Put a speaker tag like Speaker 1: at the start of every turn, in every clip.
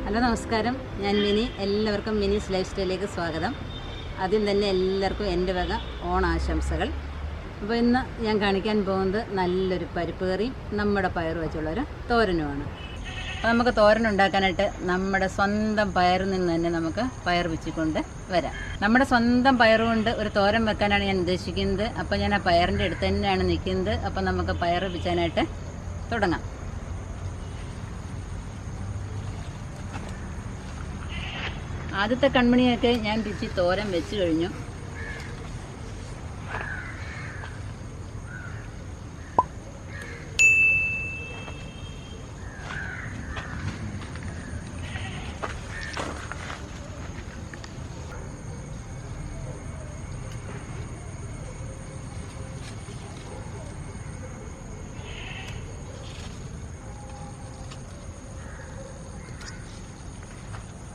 Speaker 1: Hello നമസ്കാരം, ഞാൻ mini. എല്ലാവർക്കും മിനീസ് ലൈഫ് സ്റ്റൈലിലേക്ക് സ്വാഗതം. ആദ്യം തന്നെ എല്ലാവർക്കും എൻ്റെ വക ഓണാശംസകൾ. അപ്പോൾ ഇന്ന് ഞാൻ കാണിക്കാൻ പോകുന്നത് നല്ലൊരു പരിപ്പ് കറിയും നമ്മുടെ പയർ വെച്ചുള്ളൊരു തോരനുമാണ്. അപ്പോൾ നമുക്ക് തോരൻ ഉണ്ടാക്കാനായിട്ട് നമ്മുടെ സ്വന്തം പയറിൽ നിന്ന് തന്നെ നമുക്ക് പയർ വെച്ചിക്കൊണ്ട് വരാം. നമ്മുടെ സ്വന്തം പയർ കൊണ്ട് ഒരു തോരൻ വെക്കാനാണ് ഞാൻ ഉദ്ദേശിക്കുന്നത്. അപ്പോൾ ഞാൻ ആ പയറിൻ്റെ അടുത്ത് തന്നെയാണ് നിൽക്കുന്നത്. അപ്പോൾ നമുക്ക് പയർ വെച്ചാനായിട്ട് തുടങ്ങാം. ആദ്യത്തെ കൺമണിയൊക്കെ ഞാൻ പിച്ചി തോരൻ വെച്ച് കഴിഞ്ഞു.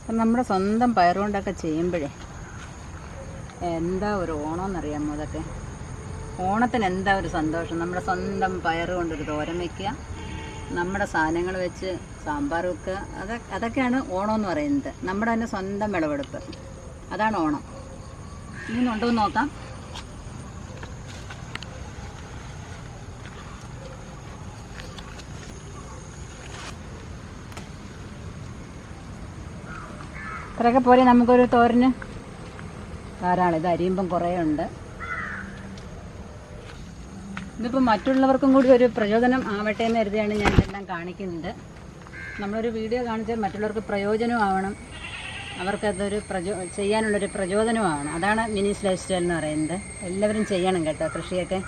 Speaker 1: അപ്പം നമ്മുടെ സ്വന്തം പയർ കൊണ്ടൊക്കെ ചെയ്യുമ്പോഴേ എന്താ ഒരു ഓണമെന്നറിയാമോ? അതൊക്കെ ഓണത്തിന് എന്താ ഒരു സന്തോഷം. നമ്മുടെ സ്വന്തം പയർ കൊണ്ടൊരു തോരൻ വയ്ക്കുക, നമ്മുടെ സാധനങ്ങൾ വെച്ച് സാമ്പാർ വെക്കുക. അതൊക്കെയാണ് ഓണമെന്ന് പറയുന്നത്. നമ്മുടെ തന്നെ സ്വന്തം വിളവെടുപ്പ്, അതാണ് ഓണം. ഇനി ഉണ്ടോ എന്ന് നോക്കാം. ഇത്രയൊക്കെ പോലെ നമുക്കൊരു തോരന് ധാരാളം. ഇത് അരിയുമ്പം കുറേ ഉണ്ട്. ഇതിപ്പോൾ മറ്റുള്ളവർക്കും കൂടി ഒരു പ്രചോദനം ആവട്ടെ എന്ന് കരുതിയാണ് ഞാൻ ഇതെല്ലാം കാണിക്കുന്നത്. നമ്മളൊരു വീഡിയോ കാണിച്ചാൽ മറ്റുള്ളവർക്ക് പ്രയോജനമാവണം, അവർക്കതൊരു ചെയ്യാനുള്ളൊരു പ്രചോദനമാവണം. അതാണ് മിനീസ് ലൈഫ് സ്റ്റൈൽ എന്ന് പറയുന്നത്. എല്ലാവരും ചെയ്യണം കേട്ടോ കൃഷിയൊക്കെ.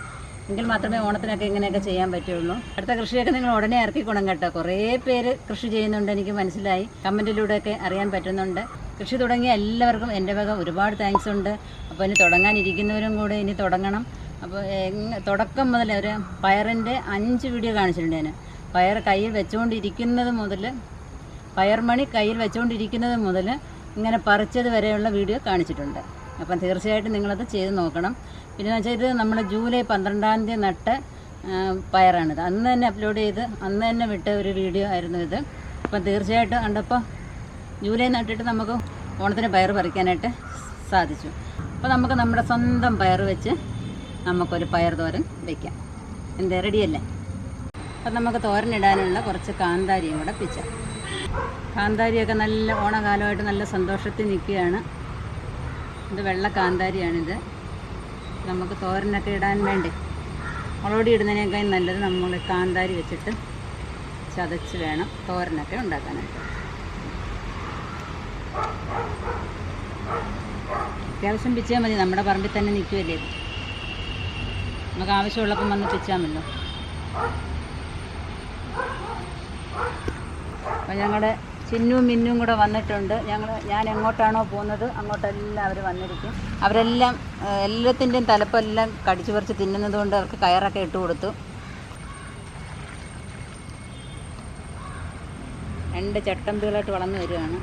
Speaker 1: എങ്കിൽ മാത്രമേ ഓണത്തിനൊക്കെ ഇങ്ങനെയൊക്കെ ചെയ്യാൻ പറ്റുള്ളൂ. അടുത്ത കൃഷിയൊക്കെ നിങ്ങൾ ഉടനെ ഇറക്കിക്കൊണം കേട്ടോ. കുറേ പേര് കൃഷി ചെയ്യുന്നുണ്ട്, എനിക്ക് മനസ്സിലായി. കമൻറ്റിലൂടെയൊക്കെ അറിയാൻ പറ്റുന്നുണ്ട്. കൃഷി തുടങ്ങിയ എല്ലാവർക്കും എൻ്റെ വക ഒരുപാട് താങ്ക്സ് ഉണ്ട്. അപ്പോൾ ഇനി തുടങ്ങാനിരിക്കുന്നവരും കൂടെ ഇനി തുടങ്ങണം. അപ്പോൾ തുടക്കം മുതൽ ഒരു പയറിൻ്റെ 5 വീഡിയോ കാണിച്ചിട്ടുണ്ട് ഞാൻ. പയർ കയ്യിൽ വെച്ചുകൊണ്ടിരിക്കുന്നത് മുതൽ, പയർമണി കയ്യിൽ വെച്ചുകൊണ്ടിരിക്കുന്നത് മുതൽ ഇങ്ങനെ പറിച്ചത് വരെയുള്ള വീഡിയോ കാണിച്ചിട്ടുണ്ട്. അപ്പം തീർച്ചയായിട്ടും നിങ്ങളത് ചെയ്ത് നോക്കണം. പിന്നെ വെച്ചാൽ ഇത് നമ്മൾ ജൂലൈ 12-ാം തീയതി നട്ട പയറാണിത്. അന്ന് തന്നെ അപ്ലോഡ് ചെയ്ത് അന്ന് തന്നെ വിട്ട ഒരു വീഡിയോ ആയിരുന്നു ഇത്. അപ്പം തീർച്ചയായിട്ടും കണ്ടപ്പോൾ ജൂലൈ നട്ടിട്ട് നമുക്ക് ഓണത്തിന് പയർ പറിക്കാനായിട്ട് സാധിച്ചു. അപ്പോൾ നമുക്ക് നമ്മുടെ സ്വന്തം പയർ വെച്ച് നമുക്കൊരു പയർ തോരൻ വയ്ക്കാം. എന്താ, റെഡിയല്ലേ? അപ്പം നമുക്ക് തോരനിടാനുള്ള കുറച്ച് കാന്താരിയും കൂടെ പിച്ചാം. കാന്താരിയൊക്കെ നല്ല ഓണകാലമായിട്ട് നല്ല സന്തോഷത്തിൽ നിൽക്കുകയാണ്. ഇത് വെള്ള കാന്താരിയാണിത്. നമുക്ക് തോരനൊക്കെ ഇടാൻ വേണ്ടി മുളകൊടി ഇടുന്നതിനേക്കാൾ നല്ലത് നമ്മൾ കാന്താരി വെച്ചിട്ട് ചതച്ച് വേണം തോരനൊക്കെ ഉണ്ടാക്കാനായിട്ട്. അത്യാവശ്യം പിച്ചാൽ മതി, നമ്മുടെ പറമ്പിൽ തന്നെ നിൽക്കുമല്ലേ ഇത്. നമുക്ക് ആവശ്യമുള്ളപ്പം വന്ന് പിച്ചാമല്ലോ. അപ്പോൾ ഞങ്ങളുടെ ചിന്നും മിന്നും കൂടെ വന്നിട്ടുണ്ട്. ഞാൻ എങ്ങോട്ടാണോ പോകുന്നത് അങ്ങോട്ടെല്ലാം അവർ വന്നിരിക്കും. അവരെല്ലാം എല്ലാത്തിൻ്റെയും തലപ്പെല്ലാം കടിച്ചു പറിച്ച് തിന്നുന്നത് കൊണ്ട് അവർക്ക് കയറൊക്കെ ഇട്ട് കൊടുത്തു. 2 ചട്ടമ്പികളായിട്ട് വളർന്നു വരികയാണ്.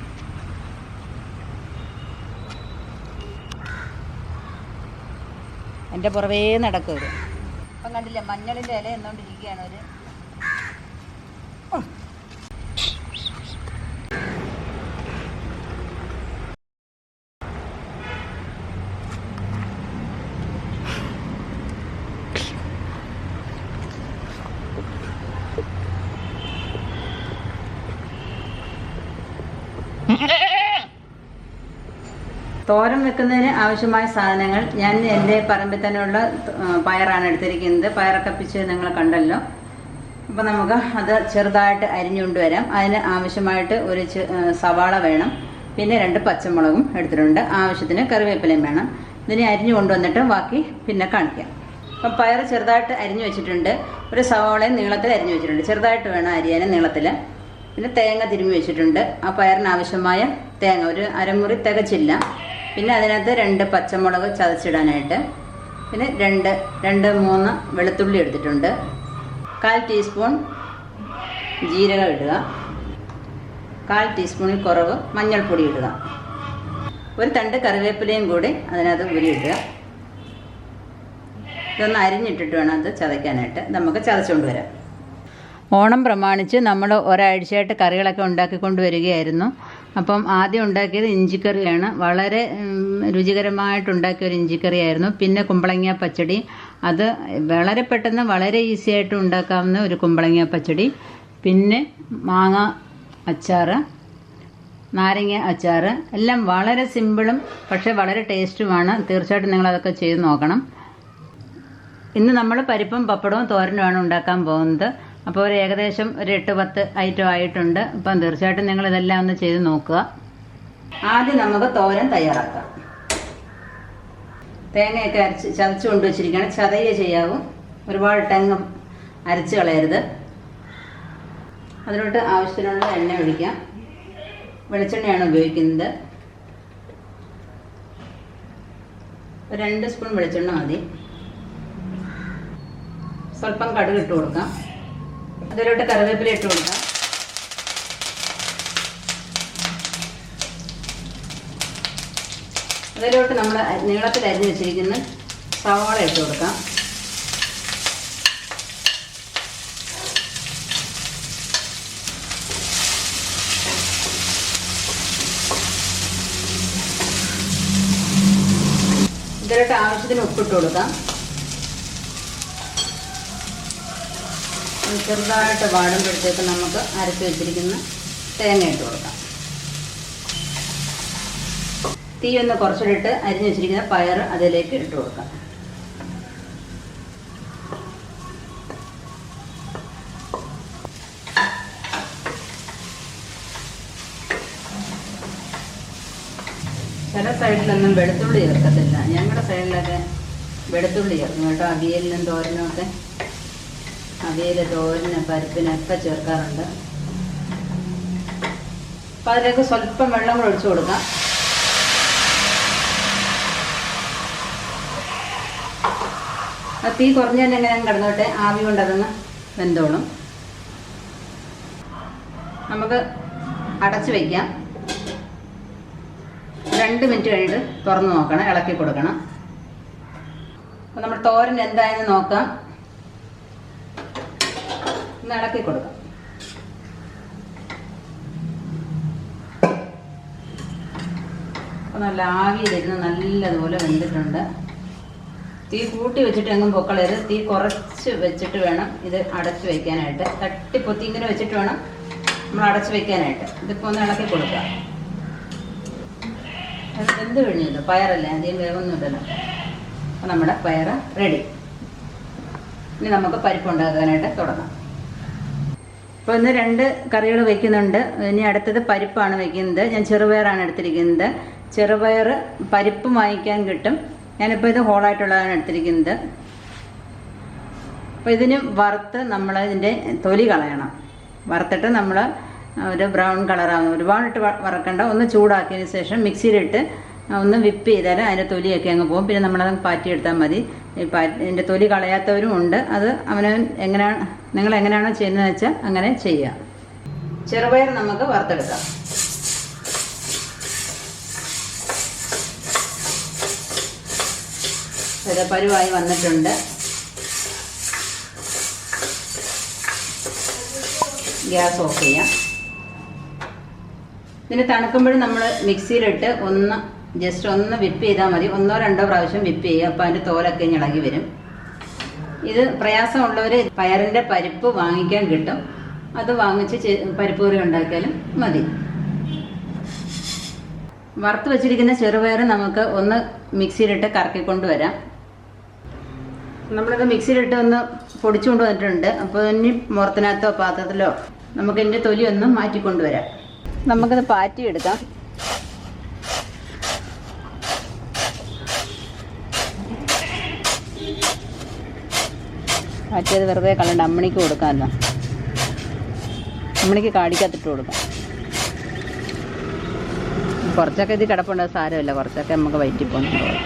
Speaker 1: എൻ്റെ പുറവേ നടക്കും അവർ. അപ്പം കണ്ടില്ല, മഞ്ഞളിൻ്റെ ഇല എന്നുകൊണ്ടിരിക്കുകയാണ് അവർ. തോരൻ വെക്കുന്നതിന് ആവശ്യമായ സാധനങ്ങൾ ഞാൻ എൻ്റെ പറമ്പിൽ തന്നെയുള്ള പയറാണ് എടുത്തിരിക്കുന്നത്. പയറൊക്കെ പിച്ച് നിങ്ങൾ കണ്ടല്ലോ. അപ്പോൾ നമുക്ക് അത് ചെറുതായിട്ട് അരിഞ്ഞുകൊണ്ട് വരാം. അതിന് ആവശ്യമായിട്ട് ഒരു സവാള വേണം, പിന്നെ 2 പച്ചമുളകും എടുത്തിട്ടുണ്ട്, ആവശ്യത്തിന് കറിവേപ്പിലയും വേണം. ഇതിനെ അരിഞ്ഞു കൊണ്ടുവന്നിട്ട് ബാക്കി പിന്നെ കാണിക്കാം. അപ്പം പയർ ചെറുതായിട്ട് അരിഞ്ഞു വെച്ചിട്ടുണ്ട്. ഒരു സവാളയും നീളത്തിൽ അരിഞ്ഞു വെച്ചിട്ടുണ്ട്. ചെറുതായിട്ട് വേണം അരിയാനും നീളത്തിൽ. പിന്നെ തേങ്ങ തിരുമ്മി വെച്ചിട്ടുണ്ട്. ആ പയറിന് ആവശ്യമായ തേങ്ങ ഒരു അരമുറി തികച്ചില്ല. പിന്നെ അതിനകത്ത് 2 പച്ചമുളക് ചതച്ചിടാനായിട്ട്, പിന്നെ 2-3 വെളുത്തുള്ളി എടുത്തിട്ടുണ്ട്. 1/4 ടീസ്പൂൺ ജീരകം ഇടുക. 1/4 ടീസ്പൂണിൽ കുറവ് മഞ്ഞൾപ്പൊടി ഇടുക. ഒരു തണ്ട് കറിവേപ്പിലയും കൂടി അതിനകത്ത് ഉരിയിടുക. ഇതൊന്ന് അരിഞ്ഞിട്ടിട്ട് വേണം അത് ചതയ്ക്കാനായിട്ട്. നമുക്ക് ചതച്ചുകൊണ്ട് വരാം. ഓണം പ്രമാണിച്ച് നമ്മൾ ഒരാഴ്ചയായിട്ട് കറികളൊക്കെ ഉണ്ടാക്കിക്കൊണ്ട് വരികയായിരുന്നു. അപ്പം ആദ്യം ഉണ്ടാക്കിയത് ഇഞ്ചിക്കറിയാണ്. വളരെ രുചികരമായിട്ടുണ്ടാക്കിയ ഒരു ഇഞ്ചിക്കറിയായിരുന്നു. പിന്നെ കുമ്പളങ്ങ പച്ചടി, അത് വളരെ പെട്ടെന്ന് വളരെ ഈസി ആയിട്ട് ഉണ്ടാക്കാവുന്ന ഒരു കുമ്പളങ്ങ പച്ചടി. പിന്നെ മാങ്ങ അച്ചാർ, നാരങ്ങ അച്ചാർ, എല്ലാം വളരെ സിമ്പിളും പക്ഷേ വളരെ ടേസ്റ്റുമാണ്. തീർച്ചയായിട്ടും നിങ്ങളതൊക്കെ ചെയ്ത് നോക്കണം. ഇന്ന് നമ്മൾ പരിപ്പും പപ്പടവും തോരനുമാണ് ഉണ്ടാക്കാൻ പോകുന്നത്. അപ്പോൾ ഒരു ഏകദേശം ഒരു 8-10 ഐറ്റം ആയിട്ടുണ്ട്. അപ്പം തീർച്ചയായിട്ടും നിങ്ങളിതെല്ലാം ഒന്ന് ചെയ്ത് നോക്കുക. ആദ്യം നമുക്ക് തോരൻ തയ്യാറാക്കാം. തേങ്ങയൊക്കെ ചതച്ച് കൊണ്ടുവച്ചിരിക്കുകയാണ്. ചതയെ ചെയ്യാവും, ഒരുപാട് തെങ്ങ് അരച്ച് കളയരുത്. അതിലോട്ട് ആവശ്യത്തിനുള്ള എണ്ണ ഒഴിക്കാം. വെളിച്ചെണ്ണയാണ് ഉപയോഗിക്കുന്നത്. 2 സ്പൂൺ വെളിച്ചെണ്ണ മതി. സ്വല്പം കടുക് ഇട്ട് കൊടുക്കാം. അതിലോട്ട് കറിവേപ്പില ഇട്ട് കൊടുക്കാം. അതിലോട്ട് നമ്മൾ നീളത്തിൽ അരിഞ്ഞ് വെച്ചിരിക്കുന്ന സവാള ഇട്ട് കൊടുക്കാം. ഇതിലോട്ട് ആവശ്യത്തിന് ഉപ്പിട്ട് കൊടുക്കാം. ചെറുതായിട്ട് വാടുമ്പോഴത്തേക്ക് നമുക്ക് അരച്ച് വെച്ചിരിക്കുന്ന തേങ്ങ ഇട്ട് കൊടുക്കാം. തീ ഒന്ന് കുറച്ചിട്ട് അരിഞ്ഞ് വെച്ചിരിക്കുന്ന പയർ അതിലേക്ക് ഇട്ട് കൊടുക്കാം. ചില സൈഡിലൊന്നും വെളുത്തുള്ളി ചേർക്കത്തില്ല. ഞങ്ങളുടെ സൈഡിലൊക്കെ വെളുത്തുള്ളി ചേർക്കും കേട്ടോ. അവിയലിനും തോരനും ഒക്കെ, അവിയൽ, തോരന്, പരിപ്പിനൊക്കെ ചേർക്കാറുണ്ട്. അപ്പം അതിലേക്ക് സ്വല്പം വെള്ളം കൂടെ ഒഴിച്ചു കൊടുക്കാം. തീ കുറഞ്ഞ് തന്നെ എങ്ങനെ കിടന്നോട്ടെ, ആവി കൊണ്ട് അതൊന്ന് വെന്തോളും. നമുക്ക് അടച്ച് വയ്ക്കാം. 2 മിനിറ്റ് കഴിഞ്ഞിട്ട് തുറന്ന് നോക്കണം, ഇളക്കി കൊടുക്കണം. അപ്പം നമ്മൾ തോരൻ എന്തായെന്ന് നോക്കാം. ഒന്ന് ഇളക്കി കൊടുക്കാം. അപ്പം നല്ല ആവിയിലിരുന്ന് നല്ലതുപോലെ വെന്തിട്ടുണ്ട്. തീ കൂട്ടി വെച്ചിട്ട് എങ്ങും പൊക്കളരുത്. തീ കുറച്ച് വെച്ചിട്ട് വേണം ഇത് അടച്ച് വയ്ക്കാനായിട്ട്. തട്ടിപ്പൊത്തി ഇങ്ങനെ വെച്ചിട്ട് വേണം നമ്മൾ അടച്ച് വയ്ക്കാനായിട്ട്. ഇതിപ്പോൾ ഒന്ന് ഇളക്കി കൊടുക്കുക. എന്ത് കഴിഞ്ഞില്ല, പയറല്ലേ, അധികം വേവൊന്നുമില്ലല്ലോ. അപ്പം നമ്മുടെ പയർ റെഡി. ഇനി നമുക്ക് പരിപ്പ് ഉണ്ടാക്കാനായിട്ട് തുടങ്ങാം. അപ്പോൾ ഇന്ന് 2 കറികൾ വയ്ക്കുന്നുണ്ട്. ഇനി അടുത്തത് പരിപ്പാണ് വയ്ക്കുന്നത്. ഞാൻ ചെറുപയറാണ് എടുത്തിരിക്കുന്നത്. ചെറുപയർ പരിപ്പ് വാങ്ങിക്കാൻ കിട്ടും. ഞാനിപ്പോൾ ഇത് ഹോളായിട്ടുള്ളതാണ് എടുത്തിരിക്കുന്നത്. അപ്പോൾ ഇതിന് വറുത്ത് നമ്മൾ ഇതിൻ്റെ തൊലി കളയണം. വറുത്തിട്ട് നമ്മൾ ഒരു ബ്രൗൺ കളറാകും. ഒരുപാടിട്ട് വറക്കണ്ട. ഒന്ന് ചൂടാക്കിയതിന് ശേഷം മിക്സിയിലിട്ട് ഒന്ന് വിപ്പ് ചെയ്താൽ അതിൻ്റെ തൊലിയൊക്കെ അങ്ങ് പോകും. പിന്നെ നമ്മളത് പാറ്റിയെടുത്താൽ മതി. ഇതിൻ്റെ തൊലി കളയാത്തവരും ഉണ്ട്. അത് എങ്ങനെയാണ് നിങ്ങൾ എങ്ങനെയാണോ ചെയ്യുന്നതെന്ന് വെച്ചാൽ അങ്ങനെ ചെയ്യുക. ചെറുപയർ നമുക്ക് വറുത്തെടുക്കാം. പരുവായി വന്നിട്ടുണ്ട്. ഗ്യാസ് ഓഫ് ചെയ്യാം. ഇതിന് തണുക്കുമ്പോഴും നമ്മൾ മിക്സിയിലിട്ട് ജസ്റ്റ് ഒന്ന് വിപ്പ് ചെയ്താൽ മതി. 1-2 പ്രാവശ്യം വിപ്പ് ചെയ്യുക. അപ്പോൾ അതിൻ്റെ തോലൊക്കെ ഇളകി വരും. ഇത് പ്രയാസമുള്ളവർ പയറിൻ്റെ പരിപ്പ് വാങ്ങിക്കാൻ കിട്ടും. അത് വാങ്ങിച്ച് പരിപ്പ് കറി ഉണ്ടാക്കിയാലും മതി. വറുത്ത് വെച്ചിരിക്കുന്ന ചെറുപയർ നമുക്ക് ഒന്ന് മിക്സിയിലിട്ട് കറക്കിക്കൊണ്ട് വരാം. നമ്മളിത് മിക്സിയിലിട്ട് ഒന്ന് പൊടിച്ചുകൊണ്ട് വന്നിട്ടുണ്ട്. അപ്പോൾ ഇനി മുറത്തിനകത്തോ പാത്രത്തിലോ നമുക്ക് ഇതിൻ്റെ തൊലി ഒന്ന് മാറ്റിക്കൊണ്ടുവരാം. നമുക്കത് പാറ്റിയെടുക്കാം. പാറ്റിയത് വെറുതെ കളയണ്ട, അമ്മണിക്ക് കൊടുക്കാമല്ലോ. അമ്മണിക്ക് കാടിക്കകത്തിട്ട് കൊടുക്കാം. കുറച്ചൊക്കെ ഇത് കിടപ്പുണ്ട്, സാരമില്ല. കുറച്ചൊക്കെ നമുക്ക് വയറ്റി പോകുന്നുണ്ട്.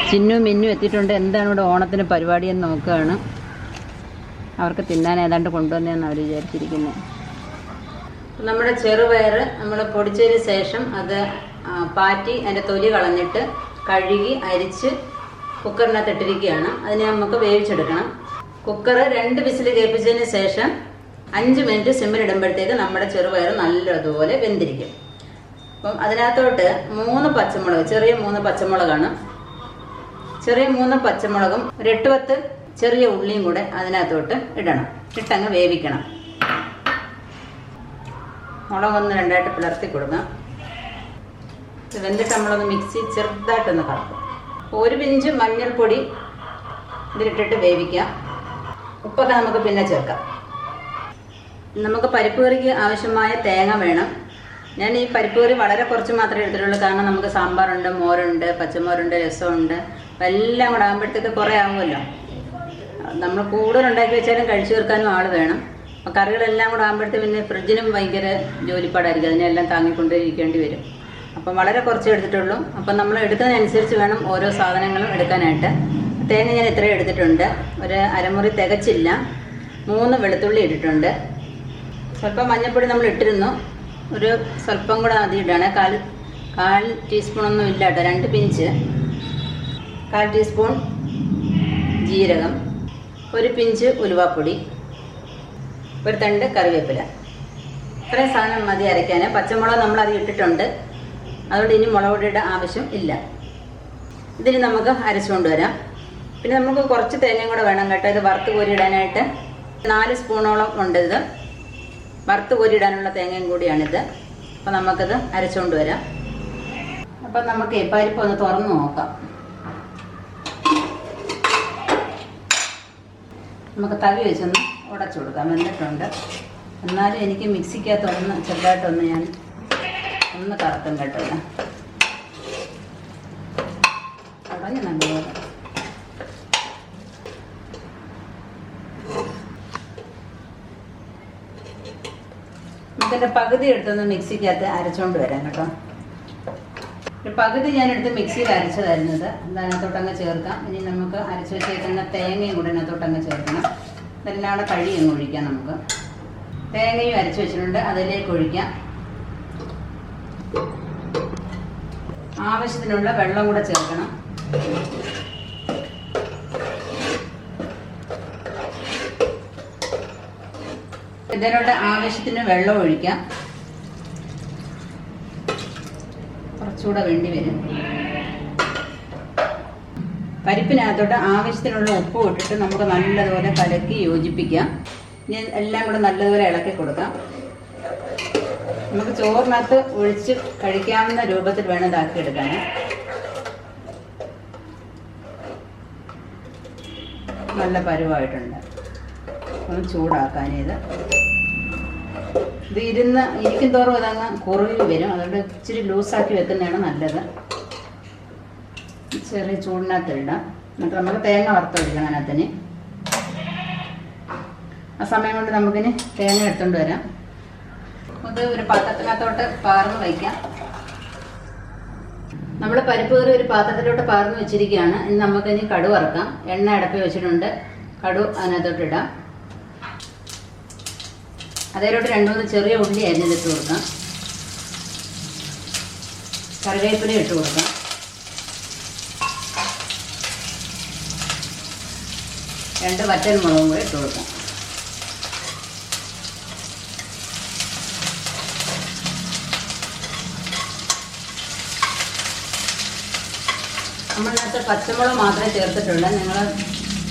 Speaker 1: ചിന്നും മിന്നും എത്തിയിട്ടുണ്ട്. എന്താണ് ഇവിടെ ഓണത്തിന് പരിപാടിയെന്ന് നോക്കുകയാണ്. അവർക്ക് തിന്നാൻ ഏതാണ്ട് കൊണ്ടുവന്നതെന്ന് അവർ വിചാരിച്ചിരിക്കുന്നത്. നമ്മുടെ ചെറുപയർ നമ്മൾ പൊടിച്ചതിന് ശേഷം അത് പാറ്റി അതിൻ്റെ തൊലി കളഞ്ഞിട്ട് കഴുകി അരിച്ച് കുക്കറിനകത്ത് ഇട്ടിരിക്കുകയാണ്. അതിനെ നമുക്ക് വേവിച്ചെടുക്കണം. കുക്കർ 2 വിസിൽ കേൾപ്പിച്ചതിന് ശേഷം 5 മിനിറ്റ് സിമ്മിലിടുമ്പോഴത്തേക്ക് നമ്മുടെ ചെറുപയർ നല്ലതുപോലെ വെന്തിരിക്കും. അപ്പം അതിനകത്തോട്ട് 3 പച്ചമുളക്, ചെറിയ 3 പച്ചമുളകാണ്. ചെറിയ 3 പച്ചമുളകും ഒരു 8-10 ചെറിയ ഉള്ളിയും കൂടെ അതിനകത്തോട്ട് ഇടണം. ഇട്ടങ്ങ് വേവിക്കണം. മുളകൊന്ന് രണ്ടായിട്ട് പിളർത്തി കൊടുക്കാം. വെന്തിട്ട് നമ്മളൊന്ന് മിക്സി ചെറുതായിട്ടൊന്ന് കറക്കും. 1 പിഞ്ച് മഞ്ഞൾപ്പൊടി ഇതിലിട്ടിട്ട് വേവിക്കാം. ഉപ്പൊക്കെ നമുക്ക് പിന്നെ ചേർക്കാം. നമുക്ക് പരിപ്പ് കറിക്ക് ആവശ്യമായ തേങ്ങ വേണം. ഞാൻ ഈ പരിപ്പ് കറി വളരെ കുറച്ച് മാത്രമേ എടുത്തിട്ടുള്ളൂ. കാരണം നമുക്ക് സാമ്പാറുണ്ട്, മോരുണ്ട്, പച്ചമോരുണ്ട്, രസമുണ്ട്. അപ്പം എല്ലാം കൂടെ ആകുമ്പോഴത്തേക്ക് കുറേ ആകുമല്ലോ. നമ്മൾ കൂടുതൽ ഉണ്ടാക്കി വെച്ചാലും കഴിച്ചു തീർക്കാനും ആൾ വേണം. അപ്പം കറികളെല്ലാം കൂടെ ആകുമ്പോഴത്തേക്ക് പിന്നെ ഫ്രിഡ്ജിനും ഭയങ്കര ജോലിപ്പാടായിരിക്കും. അതിനെല്ലാം താങ്ങിക്കൊണ്ടിരിക്കേണ്ടി വരും. അപ്പം വളരെ കുറച്ച് എടുത്തിട്ടുള്ളൂ. അപ്പം നമ്മൾ എടുക്കുന്നതനുസരിച്ച് വേണം ഓരോ സാധനങ്ങളും എടുക്കാനായിട്ട്. തേങ്ങ ഞാൻ ഇത്രയും എടുത്തിട്ടുണ്ട്. ഒരു അരമുറി തികച്ചില്ല. 3 വെളുത്തുള്ളി ഇട്ടിട്ടുണ്ട്. സ്വല്പം മഞ്ഞൾപ്പൊടി നമ്മൾ ഇട്ടിരുന്നു. ഒരു സ്വല്പം കൂടെ ആദ്യം ഇടാണ്. കാൽ ടീസ്പൂണൊന്നും ഇല്ല കേട്ടോ. 2 പിഞ്ച്. 1/4 ടീസ്പൂൺ ജീരകം, 1 പിഞ്ച് ഉലുവാപ്പൊടി, 1 തണ്ട് കറിവേപ്പില. ഇത്രയും സാധനം മതി അരയ്ക്കാൻ. പച്ചമുളക് നമ്മൾ അത് ഇട്ടിട്ടുണ്ട്. അതുകൊണ്ട് ഇനി മുളക് പൊടിയുടെ ആവശ്യം ഇല്ല. ഇതിന് നമുക്ക് അരച്ചുകൊണ്ട് വരാം. പിന്നെ നമുക്ക് കുറച്ച് തേങ്ങയും കൂടെ വേണം കേട്ടോ. ഇത് വറുത്ത് കോരിയിടാനായിട്ട് 4 സ്പൂണോളം ഉണ്ട്. ഇത് വറുത്ത് കോരിയിടാനുള്ള തേങ്ങയും കൂടിയാണിത്. അപ്പം നമുക്കിത് അരച്ചുകൊണ്ട് വരാം. അപ്പം നമുക്ക് പരിപ്പ് ഒന്ന് തുറന്ന് നോക്കാം. നമുക്ക് തവി വെച്ചൊന്ന് ഉടച്ചു കൊടുക്കാം. വെന്തിട്ടുണ്ട്. എന്നാലും എനിക്ക് മിക്സിക്കകത്ത് ചെറുതായിട്ടൊന്ന് ഞാൻ ഒന്ന് കറക്കും കേട്ടോ. ഉടഞ്ഞ് നല്ലപോലെ. നമുക്കിൻ്റെ പകുതി എടുത്തൊന്ന് മിക്സിക്കകത്ത് അരച്ചുകൊണ്ട് വരാം കേട്ടോ. ഒരു പകുതി ഞാനെടുത്ത് മിക്സിയിൽ അരച്ചതായിരുന്നത്. അതിനകത്തോട്ടങ്ങ് ചേർക്കാം. ഇനി നമുക്ക് അരച്ച് വെച്ചേക്കുന്ന തേങ്ങയും കൂടെ അതിനകത്തോട്ടങ്ങ് ചേർക്കണം. ഇതെല്ലാം കൂടെ കഴിയങ്ങ് ഒഴിക്കാം. നമുക്ക് തേങ്ങയും അരച്ച് വെച്ചിട്ടുണ്ട്. അതിലേക്ക് ഒഴിക്കാം. ആവശ്യത്തിനുള്ള വെള്ളം കൂടെ ചേർക്കണം. ഇതിനോട് ആവശ്യത്തിന് വെള്ളം ഒഴിക്കാം. കുറച്ചുകൂടെ വേണ്ടി വരും. പരിപ്പിനകത്തോട്ട് ആവശ്യത്തിനുള്ള ഉപ്പ് ഇട്ടിട്ട് നമുക്ക് നല്ലതുപോലെ കലക്കി യോജിപ്പിക്കാം. ഇനി എല്ലാം കൂടെ നല്ലതുപോലെ ഇളക്കി കൊടുക്കാം. നമുക്ക് ചോറിനകത്ത് ഒഴിച്ച് കഴിക്കാവുന്ന രൂപത്തിൽ വേണം ഇതാക്കി എടുക്കാൻ. നല്ല പരുവായിട്ടുണ്ട്. ഒന്ന് ചൂടാക്കാനിത്. ഇത് ഇരിക്കും തോറും അതങ്ങ് കുറുകി വരും. അതുകൊണ്ട് ഇച്ചിരി ലൂസാക്കി വെക്കുന്നതാണ് നല്ലത്. ചെറിയ ചൂടിനകത്ത് ഇടാം. എന്നിട്ട് നമുക്ക് തേങ്ങ വറുത്തൊഴിക്കണം അതിനകത്തിന്. ആ സമയം കൊണ്ട് നമുക്കിനി തേങ്ങ എടുത്തുകൊണ്ട് വരാം. അത് ഒരു പാത്രത്തിനകത്തോട്ട് പാർന്ന് വയ്ക്കാം. നമ്മൾ പരിപ്പ് കറി ഒരു പാത്രത്തിലോട്ട് പാർന്ന് വെച്ചിരിക്കുകയാണ്. ഇനി നമുക്കിനി കടു വറുക്കാം. എണ്ണ അടപ്പി വെച്ചിട്ടുണ്ട്. കടു അതിനകത്തോട്ട് ഇടാം. അതേലോട്ട് 2-3 ചെറിയ ഉള്ളി അരിഞ്ഞിട്ട് കൊടുക്കാം. കറിവേപ്പില ഇട്ട് കൊടുക്കാം. രണ്ട് വറ്റൽ മുളകും കൂടെ ഇട്ട് കൊടുക്കാം. നമ്മളിനകത്ത് പച്ചമുളക് മാത്രമേ ചേർത്തിട്ടുള്ളൂ. നിങ്ങൾ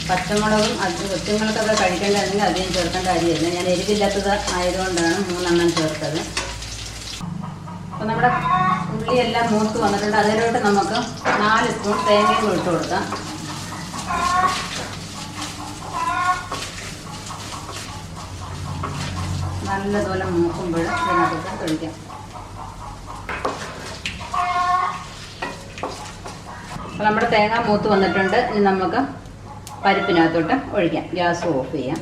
Speaker 1: പച്ചമുളകും അത് കൊച്ചുങ്ങൾക്കൊക്കെ കഴിക്കേണ്ടതെങ്കിൽ അധികം ചേർക്കേണ്ട കാര്യമില്ല. ഞാൻ എരിവില്ലാത്തത് ആയതുകൊണ്ടാണ് 3 എണ്ണം ചേർത്തത്. അപ്പോൾ നമ്മുടെ ഉള്ളിയെല്ലാം മൂത്ത് വന്നിട്ടുണ്ട്. അതിലോട്ട് നമുക്ക് 4 സ്പൂൺ തേങ്ങയും ഇട്ട് കൊടുക്കാം. നല്ലതുപോലെ മൂക്കുമ്പോൾ ഇതിനകത്ത് ഒഴിക്കാം. അപ്പോൾ നമ്മുടെ തേങ്ങ മൂത്ത് വന്നിട്ടുണ്ട്. ഇനി നമുക്ക് പരിപ്പിനകത്തോട്ട് ഒഴിക്കാം. ഗ്യാസ് ഓഫ് ചെയ്യാം.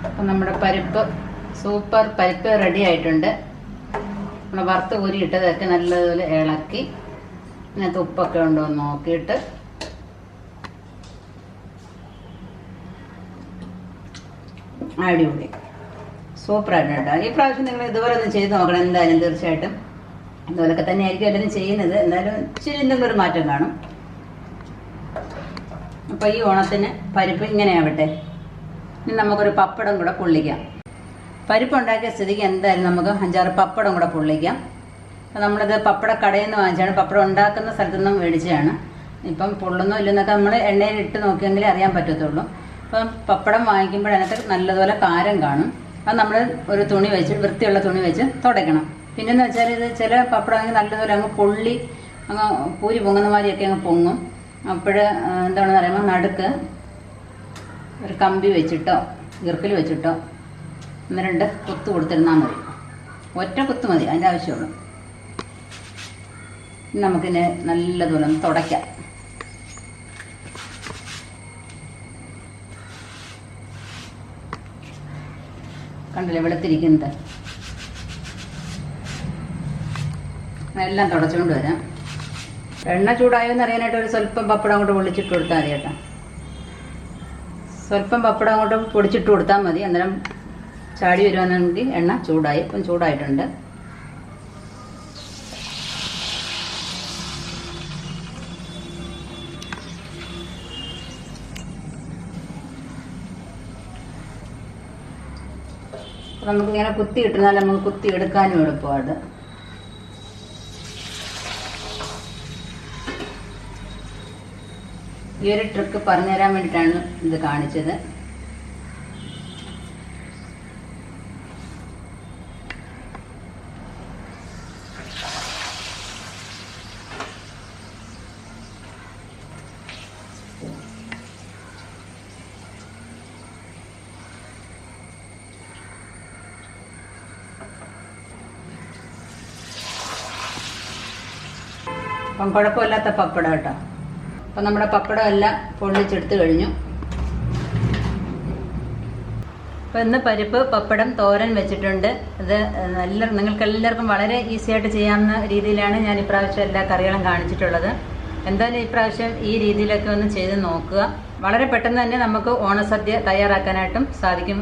Speaker 1: അപ്പം നമ്മുടെ പരിപ്പ് സൂപ്പർ പരിപ്പ് റെഡി ആയിട്ടുണ്ട്. നമ്മൾ വറുത്ത് കോരി ഇട്ടതൊക്കെ നല്ലതുപോലെ ഇളക്കി അതിനകത്ത് ഉപ്പൊക്കെ ഉണ്ടോ എന്ന് നോക്കിയിട്ട് അടിപൊളി സൂപ്പറായിട്ട് കേട്ടോ. ഈ പ്രാവശ്യം നിങ്ങൾ ഇതുപോലെ ഒന്ന് ചെയ്ത് നോക്കണം എന്തായാലും. തീർച്ചയായിട്ടും ഇതുപോലൊക്കെ തന്നെ ആയിരിക്കും എല്ലാവരും ചെയ്യുന്നത്. എന്തായാലും ഇച്ചിരി എന്തെങ്കിലും ഒരു മാറ്റം കാണും. അപ്പോൾ ഈ ഓണത്തിന് പരിപ്പ് ഇങ്ങനെ ആവട്ടെ. ഇനി നമുക്കൊരു പപ്പടം കൂടെ പൊള്ളിക്കാം. പരിപ്പ് ഉണ്ടാക്കിയ സ്ഥിതിക്ക് എന്തായാലും നമുക്ക് 5-6 പപ്പടം കൂടെ പൊള്ളിക്കാം. അപ്പോൾ നമ്മളിത് പപ്പട കടയിൽ നിന്ന് വാങ്ങിച്ചാണ്, പപ്പടം ഉണ്ടാക്കുന്ന സ്ഥലത്തു നിന്നും മേടിച്ചതാണ്. ഇപ്പം പൊള്ളുന്നോ ഇല്ലെന്നൊക്കെ നമ്മൾ എണ്ണയിൽ ഇട്ട് നോക്കിയെങ്കിലേ അറിയാൻ പറ്റത്തുള്ളൂ. അപ്പം പപ്പടം വാങ്ങിക്കുമ്പോൾ അതിനകത്ത് നല്ലതുപോലെ കാരം കാണും. അത് നമ്മൾ ഒരു തുണി വെച്ച്, വൃത്തിയുള്ള തുണി വെച്ച് തുടയ്ക്കണം. പിന്നെന്ന് വെച്ചാൽ ഇത് ചില പപ്പടമാണെങ്കിൽ നല്ലതുപോലെ അങ്ങ് പൊള്ളി അങ്ങ് പൂരി പൊങ്ങുന്ന മാതിരിയൊക്കെ അങ്ങ് പൊങ്ങും. അപ്പോൾ എന്താണെന്ന് പറയുമ്പോൾ നടുക്ക് ഒരു കമ്പി വെച്ചിട്ടോ ഇറുക്കിൽ വെച്ചിട്ടോ 1-2 കുത്ത് കൊടുത്തിരുന്നാൽ മതി. ഒറ്റ കുത്ത് മതി, അതിൻ്റെ ആവശ്യമുള്ളൂ. നമുക്കിനെ നല്ലതുപോലെ ഒന്ന് തുടയ്ക്കാം. കണ്ടില്ലേ വെളുത്തിരിക്കുന്നത്? എല്ലാം തുടച്ചുകൊണ്ട് വരാം. എണ്ണ ചൂടായോന്ന് അറിയാനായിട്ട് ഒരു സ്വല്പം പപ്പടം അങ്ങോട്ട് പൊളിച്ചിട്ട് കൊടുത്താൽ മതി കേട്ടോ. സ്വല്പം പപ്പടം അങ്ങോട്ട് പൊടിച്ചിട്ട് കൊടുത്താൽ മതി. അന്നേരം ചാടി വരുവാണെങ്കിൽ എണ്ണ ചൂടായി. ഇപ്പം ചൂടായിട്ടുണ്ട്. നമുക്കിങ്ങനെ കുത്തി കിട്ടുന്നാൽ നമുക്ക് കുത്തി എടുക്കാനും എളുപ്പമാണ്. ഈ ഒരു ട്രിക്ക് പറഞ്ഞുതരാൻ വേണ്ടിയിട്ടാണ് ഇത് കാണിച്ചത്. അപ്പം കുഴപ്പമില്ലാത്ത പപ്പടം കേട്ടോ. അപ്പം നമ്മുടെ പപ്പടം എല്ലാം പൊള്ളിച്ചെടുത്ത് കഴിഞ്ഞു. അപ്പം ഇന്ന് പരിപ്പ് പപ്പടം തോരൻ വെച്ചിട്ടുണ്ട്. ഇത് നിങ്ങൾക്ക് എല്ലാവർക്കും വളരെ ഈസി ആയിട്ട് ചെയ്യാവുന്ന രീതിയിലാണ് ഞാൻ ഇപ്രാവശ്യം എല്ലാ കറികളും കാണിച്ചിട്ടുള്ളത്. എന്തായാലും ഇപ്രാവശ്യം ഈ രീതിയിലൊക്കെ ഒന്ന് ചെയ്ത് നോക്കുക. വളരെ പെട്ടെന്ന് തന്നെ നമുക്ക് ഓണസദ്യ തയ്യാറാക്കാനായിട്ടും സാധിക്കും.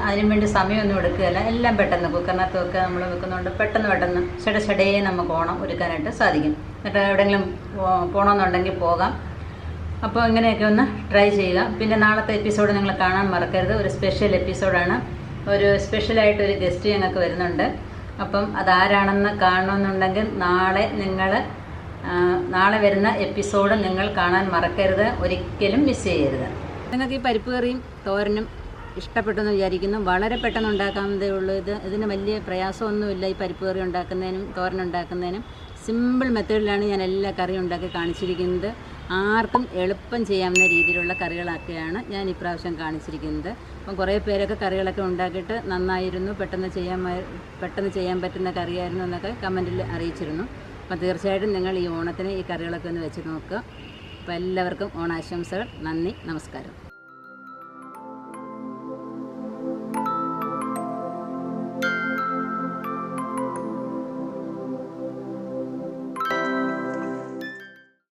Speaker 1: അതിനു വേണ്ടി സമയമൊന്നും എടുക്കുകയല്ല. എല്ലാം പെട്ടെന്ന് കുക്കറിനകത്തൊക്കെ നമ്മൾ വെക്കുന്നുണ്ട്. പെട്ടെന്ന് ചെടയെ നമുക്ക് ഓണം ഒരുക്കാനായിട്ട് സാധിക്കും. എന്നിട്ട് എവിടെയെങ്കിലും പോകണമെന്നുണ്ടെങ്കിൽ പോകാം. അപ്പോൾ ഇങ്ങനെയൊക്കെ ഒന്ന് ട്രൈ ചെയ്യുക. പിന്നെ നാളത്തെ എപ്പിസോഡ് നിങ്ങൾ കാണാൻ മറക്കരുത്. ഒരു സ്പെഷ്യൽ എപ്പിസോഡാണ്. ഒരു സ്പെഷ്യലായിട്ടൊരു ഗസ്റ്റ് ഞങ്ങൾക്ക് വരുന്നുണ്ട്. അപ്പം അതാരാണെന്ന് കാണണമെന്നുണ്ടെങ്കിൽ നാളെ വരുന്ന എപ്പിസോഡ് നിങ്ങൾ കാണാൻ മറക്കരുത്. ഒരിക്കലും മിസ് ചെയ്യരുത്. നിങ്ങൾക്ക് ഈ പരിപ്പ് കറിയും തോരനും ഇഷ്ടപ്പെട്ടെന്ന് വിചാരിക്കുന്നു. വളരെ പെട്ടെന്ന് ഉണ്ടാക്കാവുന്നതേ ഉള്ളൂ. ഇതിന് വലിയ പ്രയാസമൊന്നുമില്ല. ഈ പരിപ്പ് കറി ഉണ്ടാക്കുന്നതിനും തോരൻ ഉണ്ടാക്കുന്നതിനും സിമ്പിൾ മെത്തേഡിലാണ് ഞാൻ എല്ലാ കറിയും ഉണ്ടാക്കി കാണിച്ചിരിക്കുന്നത്. ആർക്കും എളുപ്പം ചെയ്യാവുന്ന രീതിയിലുള്ള കറികളൊക്കെയാണ് ഞാൻ ഇപ്രാവശ്യം കാണിച്ചിരിക്കുന്നത്. അപ്പം കുറേ പേരൊക്കെ കറികളൊക്കെ ഉണ്ടാക്കിയിട്ട് നന്നായിരുന്നു, പെട്ടെന്ന് ചെയ്യാൻ പറ്റുന്ന കറിയായിരുന്നു എന്നൊക്കെ കമൻറ്റിൽ അറിയിച്ചിരുന്നു. അപ്പോൾ തീർച്ചയായിട്ടും നിങ്ങൾ ഈ ഓണത്തിന് ഈ കറികളൊക്കെ ഒന്ന് വെച്ച് നോക്കുക. അപ്പോൾ എല്ലാവർക്കും ഓണാശംസകൾ. നന്ദി, നമസ്കാരം.